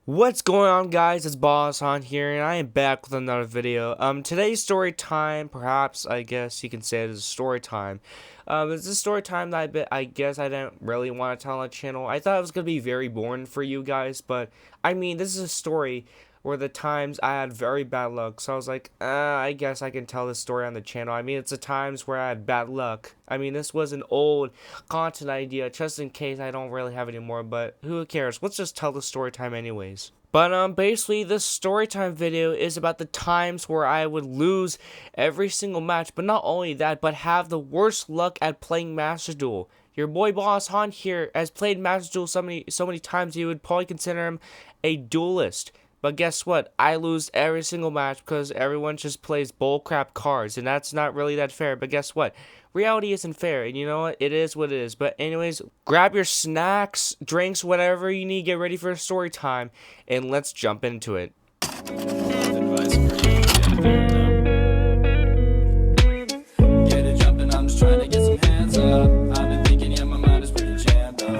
What's going on, guys? It's Boss on here, and I am back with another video. Today's story time, perhaps I guess you can say it is a story time. It's a story time that I guess I didn't really want to tell on the channel. I thought it was gonna be very boring for you guys, but I mean, this is a story where the times I had very bad luck. So I was like, I guess I can tell this story on the channel. I mean, it's the times where I had bad luck. I mean, this was an old content idea, just in case I don't really have any more, but who cares? Let's just tell the story time anyways. But basically this story time video is about the times where I would lose every single match, but not only that, but have the worst luck at playing Master Duel. Your boy Boss Han here has played Master Duel so many times you would probably consider him a duelist. But guess what? I lose every single match because everyone just plays bullcrap cards, and that's not really that fair. But guess what? Reality isn't fair, and you know what? It is what it is. But anyways, grab your snacks, drinks, whatever you need, get ready for story time, and let's jump into it. Advice for you. Get it jumping, I'm just trying to get some hands up. I've been thinking, yeah, my mind is pretty jammed up.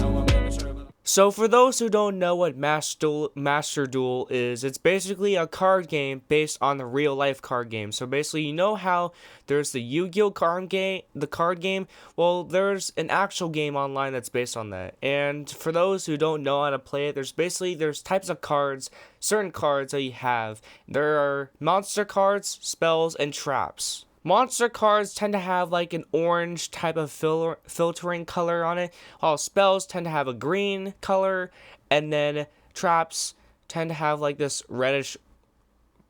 No, I'm immature, but So for those who don't know what Master Duel is, it's basically a card game based on the real life card game. So basically, you know how there's the Yu-Gi-Oh card game. Well, there's an actual game online that's based on that. And for those who don't know how to play it, there's types of cards, certain cards that you have. There are monster cards, spells, and traps. Monster cards tend to have like an orange type of filtering color on it, while spells tend to have a green color, and then traps tend to have like this reddish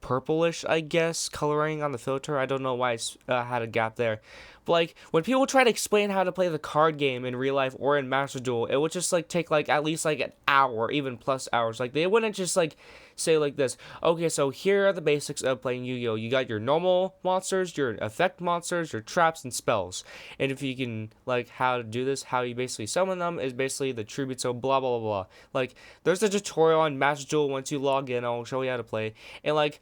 purplish, I guess, coloring on the filter. I don't know why I had a gap there. But like when people try to explain how to play the card game in real life or in Master Duel, it would just like take like at least like an hour, even plus hours. Like they wouldn't just like say like this. Okay, so here are the basics of playing Yu-Gi-Oh. You got your normal monsters, your effect monsters, your traps, and spells. And if you can like how to do this, how you basically summon them is basically the tribute. So blah blah blah blah. Like there's a tutorial on Master Duel once you log in. I'll show you how to play. And like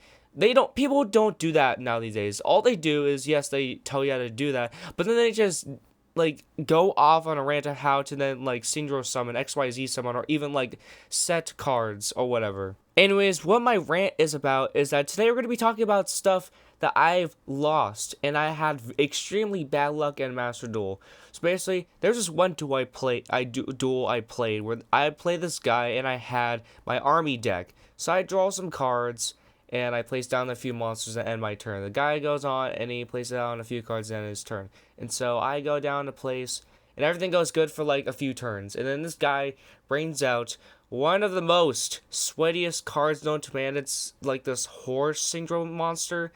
people don't do that now these days. All they do is, yes, they tell you how to do that, but then they just like go off on a rant of how to then like syndrome summon, XYZ summon, or even like set cards or whatever. Anyways, what my rant is about is that today we're going to be talking about stuff that I've lost and I had extremely bad luck in Master Duel. So basically, there's this one duel I played where I played this guy and I had my army deck. So I draw some cards and I place down a few monsters and end my turn. The guy goes on and he places down a few cards and his turn. And so I go down to place and everything goes good for like a few turns. And then this guy brings out one of the most sweatiest cards known to man. It's like this horse syndrome monster.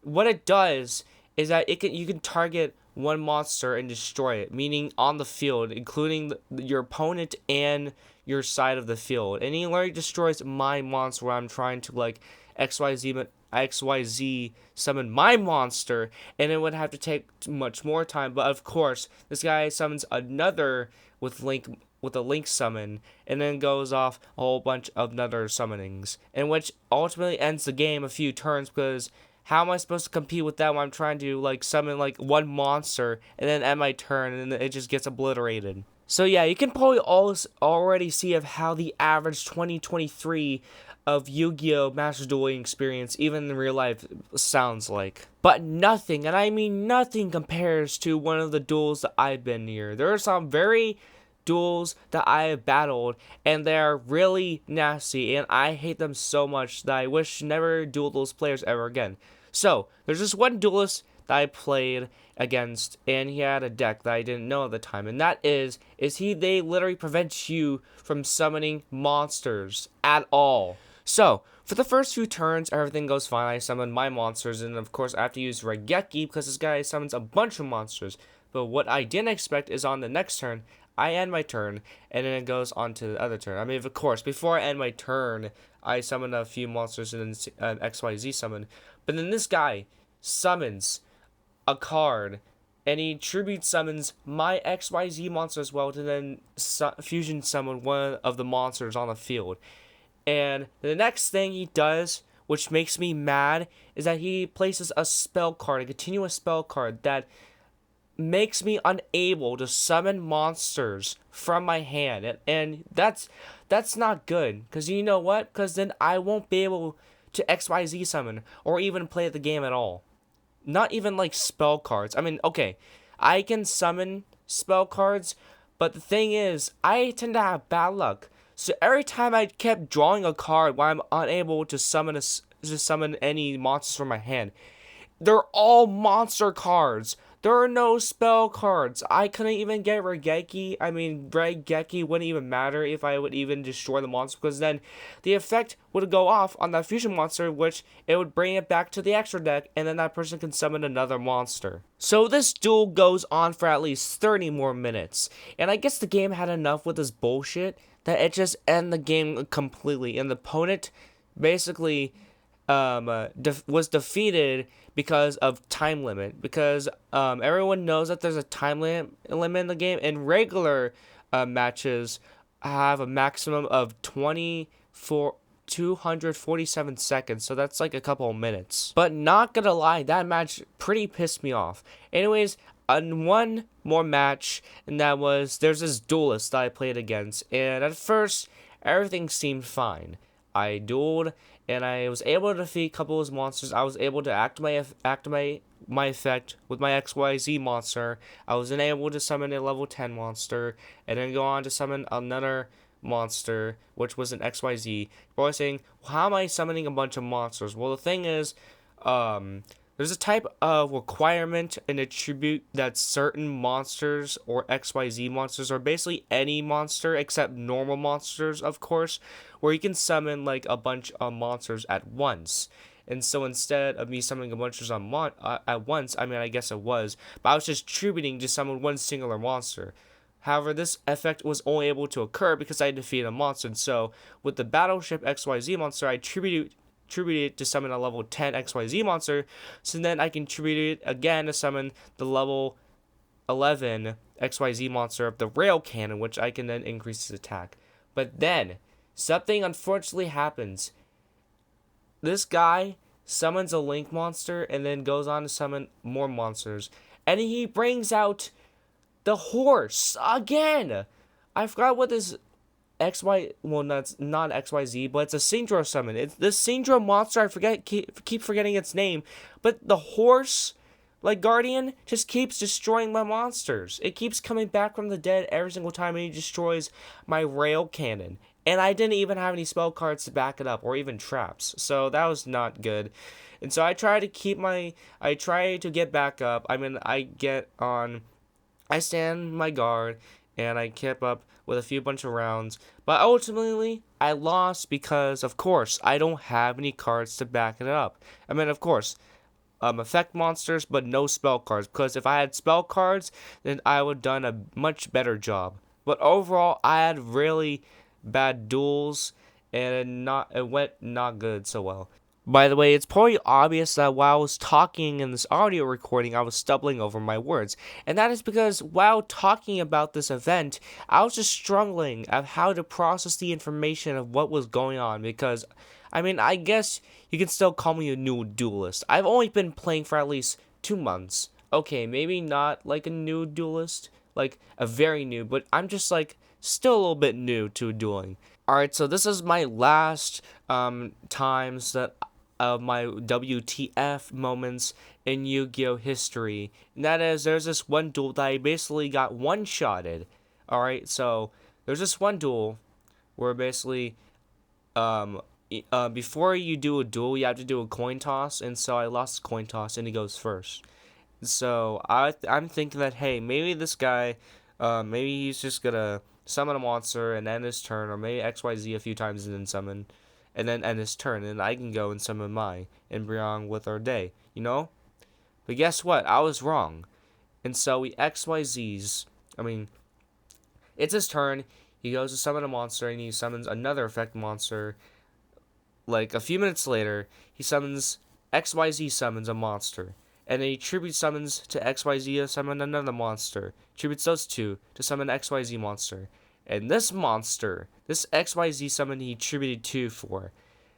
What it does is that you can target one monster and destroy it, meaning on the field, including your opponent and your side of the field. And he literally destroys my monster where I'm trying to like XYZ summon my monster, and it would have to take much more time. But of course, this guy summons another with a link summon, and then goes off a whole bunch of other summonings, and which ultimately ends the game a few turns because how am I supposed to compete with that when I'm trying to like summon like one monster and then end my turn and then it just gets obliterated? So yeah, you can probably already see of how the average 2023 of Yu-Gi-Oh! Master Dueling experience, even in real life, sounds like. But nothing, and I mean nothing, compares to one of the duels that I've been near. There are some very duels that I have battled, and they are really nasty, and I hate them so much that I wish never duel those players ever again. So, there's this one duelist that I played against, and he had a deck that I didn't know at the time, and that is they literally prevent you from summoning monsters at all. So, for the first few turns, everything goes fine. I summon my monsters, and of course I have to use Regeki because this guy summons a bunch of monsters. But what I didn't expect is on the next turn, I end my turn, and then it goes on to the other turn. I mean, of course, before I end my turn, I summon a few monsters and then XYZ summon. But then this guy summons a card, and he tribute summons my XYZ monster as well to then fusion summon one of the monsters on the field. And the next thing he does, which makes me mad, is that he places a spell card, a continuous spell card that makes me unable to summon monsters from my hand, and that's not good, because you know what, because then I won't be able to XYZ summon or even play the game at all. Not even like spell cards. I mean, okay, I can summon spell cards, but the thing is, I tend to have bad luck. So every time I kept drawing a card while I'm unable to summon any monsters from my hand, they're all monster cards. There are no spell cards. I couldn't even get Regeki. I mean, Regeki wouldn't even matter if I would even destroy the monster, because then the effect would go off on that fusion monster, which it would bring it back to the extra deck, and then that person can summon another monster. So this duel goes on for at least 30 more minutes, and I guess the game had enough with this bullshit that it just ended the game completely, and the opponent basically was defeated because of time limit, because everyone knows that there's a time limit in the game, and regular matches have a maximum of 247 seconds, so that's like a couple of minutes. But not gonna lie, that match pretty pissed me off. Anyways, on one more match, and there's this duelist that I played against, and at first everything seemed fine. I dueled, and I was able to defeat a couple of monsters. I was able to activate my effect with my XYZ monster. I was then able to summon a level 10 monster, and then go on to summon another monster, which was an XYZ. People are saying, well, how am I summoning a bunch of monsters? Well, the thing is, there's a type of requirement and attribute that certain monsters or XYZ monsters, or basically any monster except normal monsters, of course, where you can summon like a bunch of monsters at once. And so instead of me summoning a bunch of at once, I mean, I guess it was, but I was just attributing to summon one singular monster. However, this effect was only able to occur because I defeated a monster. And so with the Battleship XYZ monster, I attributed it to summon a level 10 XYZ monster, so then I can attribute it again to summon the level 11 XYZ monster of the rail cannon, which I can then increase his attack. But then, something unfortunately happens. This guy summons a Link monster and then goes on to summon more monsters. And he brings out the horse again! I forgot what this that's not XYZ, but it's a Syndrome summon. It's this Syndrome monster, I keep forgetting its name, but the horse, like Guardian, just keeps destroying my monsters. It keeps coming back from the dead every single time, and he destroys my rail cannon. And I didn't even have any spell cards to back it up, or even traps, so that was not good. And so I try to get back up. I mean, I stand my guard, and I kept up with a few bunch of rounds, but ultimately I lost because, of course, I don't have any cards to back it up. I mean, of course, effect monsters, but no spell cards, because if I had spell cards, then I would have done a much better job. But overall, I had really bad duels, and it went not good so well. By the way, it's probably obvious that while I was talking in this audio recording, I was stumbling over my words. And that is because while talking about this event, I was just struggling at how to process the information of what was going on. Because, I mean, I guess you can still call me a new duelist. I've only been playing for at least 2 months. Okay, maybe not like a new duelist, like a very new, but I'm just like still a little bit new to dueling. Alright, so this is my last times that of my WTF moments in Yu-Gi-Oh history. And that is, there's this one duel that I basically got one-shotted. Alright, so there's this one duel where basically before you do a duel, you have to do a coin toss, and so I lost the coin toss, and he goes first. So I'm thinking that, hey, maybe this guy, maybe he's just gonna summon a monster and end his turn, or maybe XYZ a few times and then summon, and then end his turn, and I can go and summon mine and bring on with our day, you know? But guess what? I was wrong. And so we XYZs, it's his turn, he goes to summon a monster, and he summons another effect monster. Like, a few minutes later, XYZ summons a monster. And then he tribute summons to XYZ to summon another monster. Tributes those two to summon XYZ monster. And this monster, this XYZ summon he tributed 2 for,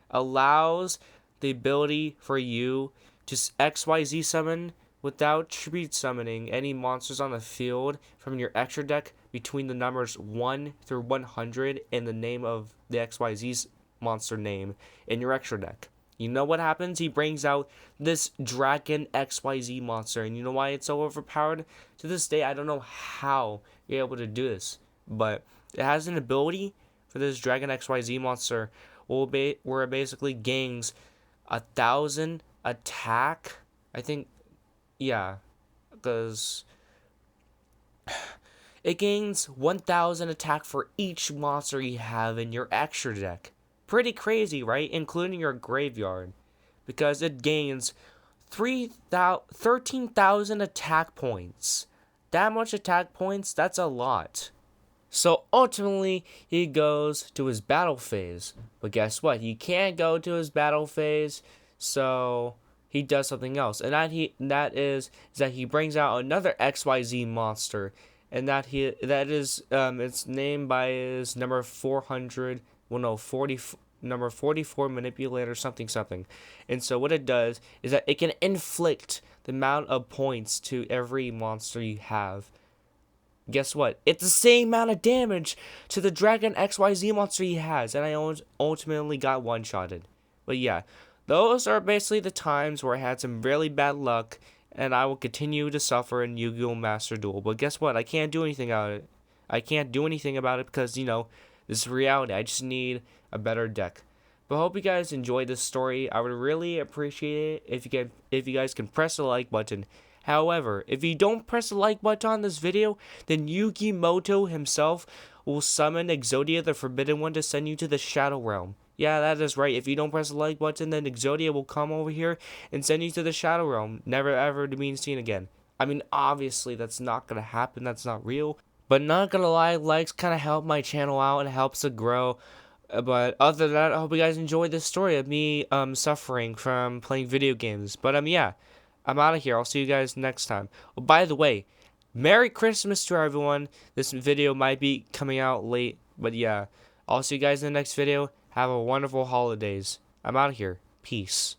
allows the ability for you to XYZ summon without tribute summoning any monsters on the field from your extra deck between the numbers 1 through 100 and the name of the XYZ's monster name in your extra deck. You know what happens? He brings out this Dragon XYZ monster, and you know why it's so overpowered? To this day, I don't know how you're able to do this, but it has an ability for this Dragon XYZ monster where it basically gains 1,000 attack. I think, yeah, because it gains 1,000 attack for each monster you have in your extra deck. Pretty crazy, right? Including your graveyard, because it gains 13,000 attack points. That much attack points, that's a lot. So ultimately, he goes to his battle phase. But guess what? He can't go to his battle phase, so he does something else. And that is that he brings out another XYZ monster. And that is it's named by his number 400, well no, 40, number 44 manipulator something. And so what it does is that it can inflict the amount of points to every monster you have. Guess what? It's the same amount of damage to the Dragon XYZ monster he has, and I ultimately got one-shotted. But yeah, those are basically the times where I had some really bad luck, and I will continue to suffer in Yu-Gi-Oh! Master Duel. But guess what? I can't do anything about it. I can't do anything about it because, you know, this is reality. I just need a better deck. But I hope you guys enjoyed this story. I would really appreciate it if you guys can press the like button. However, if you don't press the like button on this video, then Yugimoto himself will summon Exodia the Forbidden One to send you to the Shadow Realm. Yeah, that is right. If you don't press the like button, then Exodia will come over here and send you to the Shadow Realm, never ever to be seen again. I mean, obviously, that's not going to happen. That's not real. But not going to lie, likes kind of help my channel out and helps it grow. But other than that, I hope you guys enjoyed this story of me suffering from playing video games. But yeah, I'm out of here. I'll see you guys next time. Oh, by the way, Merry Christmas to everyone. This video might be coming out late, but yeah, I'll see you guys in the next video. Have a wonderful holidays. I'm out of here. Peace.